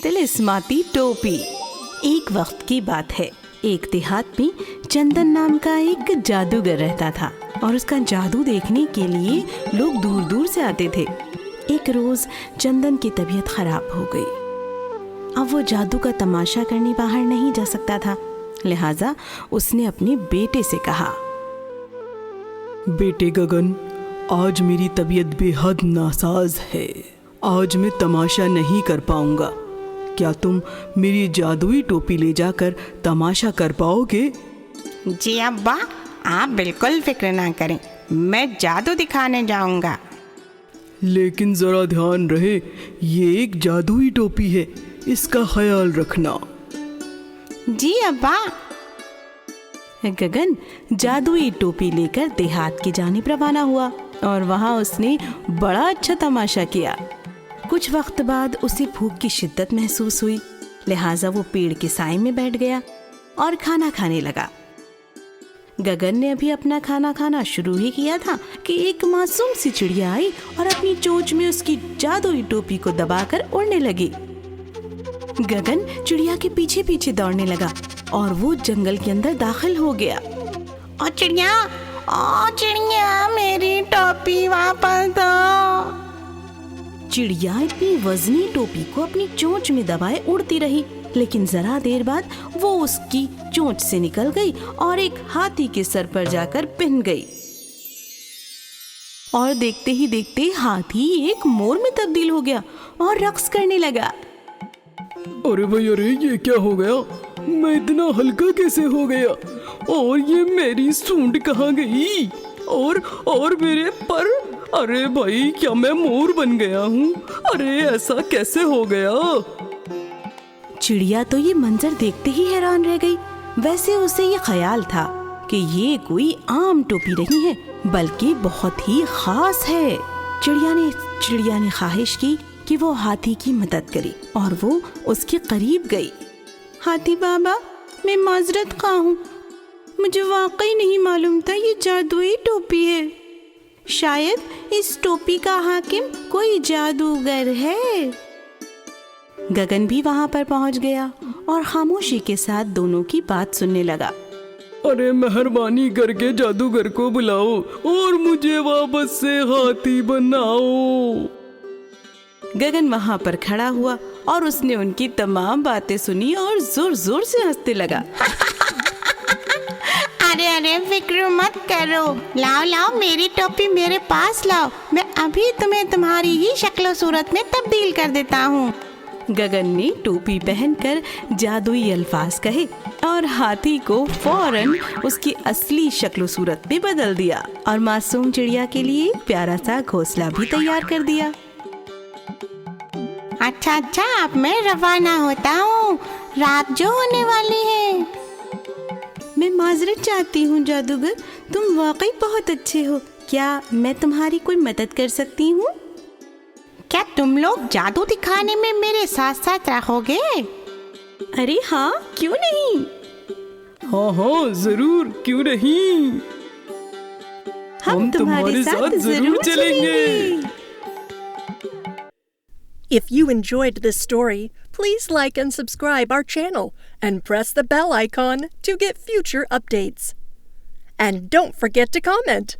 तिलिस्माती टोपी। एक वक्त की बात है, एक देहात में चंदन नाम का एक जादूगर रहता था और उसका जादू देखने के लिए लोग दूर दूर से आते थे। एक रोज चंदन की तबीयत खराब हो गई। अब वो जादू का तमाशा करने बाहर नहीं जा सकता था, लिहाजा उसने अपने बेटे से कहा, बेटे गगन, आज मेरी तबीयत बेहद नासाज है, आज मैं तमाशा नहीं कर पाऊंगा। क्या तुम मेरी जादुई टोपी ले जाकर तमाशा कर पाओगे? जी अब्बा, आप बिल्कुल फिक्र ना करें, मैं जादू दिखाने जाऊंगा। लेकिन जरा ध्यान रहे, ये एक जादुई टोपी है, इसका ख्याल रखना। जी अब्बा। गगन जादुई टोपी लेकर देहात की जानिब रवाना हुआ और वहाँ उसने बड़ा अच्छा तमाशा किया। कुछ वक्त बाद उसे भूख की शिद्दत महसूस हुई, लिहाजा वो पेड़ के साए में बैठ गया और खाना खाने लगा। गगन ने अभी अपना खाना खाना शुरू ही किया था कि एक मासूम सी चिड़िया आई और अपनी चोंच में उसकी जादुई टोपी को दबाकर उड़ने लगी। गगन चिड़िया के पीछे पीछे दौड़ने लगा और वो जंगल के अंदर दाखिल हो गया। ओ चिड़िया, मेरी टोपी वापस दो। चिड़िया इतनी वजनी टोपी को अपनी चोंच में दबाए उड़ती रही, लेकिन जरा देर बाद वो उसकी चोंच से निकल गई और एक हाथी के सर पर जाकर पिन गई। और देखते ही देखते हाथी एक मोर में तब्दील हो गया और रक्स करने लगा। अरे भाई, अरे ये क्या हो गया? मैं इतना हल्का कैसे हो गया? और ये मेरी सूंड कहाँ गई? और मेरे पर? अरे भाई, क्या मैं मोर बन गया हूँ? अरे ऐसा कैसे हो गया? चिड़िया तो ये मंजर देखते ही हैरान रह गई। वैसे उसे ये ख्याल था कि ये कोई आम टोपी नहीं है, बल्कि बहुत ही खास है। चिड़िया ने ख्वाहिश की कि वो हाथी की मदद करे और वो उसके करीब गई। हाथी बाबा, मैं माजरत खा हूँ, मुझे वाकई नहीं मालूम था ये जादुई टोपी है। शायद इस टोपी का हाकिम कोई जादूगर है। गगन भी वहाँ पर पहुँच गया और खामोशी के साथ दोनों की बात सुनने लगा। अरे मेहरबानी करके जादूगर को बुलाओ और मुझे वापस से हाथी बनाओ। गगन वहाँ पर खड़ा हुआ और उसने उनकी तमाम बातें सुनी और जोर जोर से हंसने लगा। अरे फिक्र मत करो, लाओ मेरी टोपी मेरे पास लाओ, मैं अभी तुम्हें तुम्हारी ही शक्ल सूरत में तब्दील कर देता हूँ। गगन ने टोपी पहनकर जादुई अल्फाज कहे और हाथी को फौरन उसकी असली शक्ल सूरत में बदल दिया और मासूम चिड़िया के लिए प्यारा सा घोंसला भी तैयार कर दिया। अच्छा, अब मैं रवाना होता हूँ, रात जो होने वाली है। मैं माजरत चाहती हूँ जादूगर, तुम वाकई बहुत अच्छे हो। क्या मैं तुम्हारी कोई मदद कर सकती हूँ? क्या तुम लोग जादू दिखाने में मेरे साथ साथ रहोगे? अरे हाँ, क्यों नहीं। हाँ जरूर, क्यों नहीं। हम तुम्हारे साथ जरूर चलेंगे। If you enjoyed this story, please like and subscribe our channel and press the bell icon to get future updates. And don't forget to comment.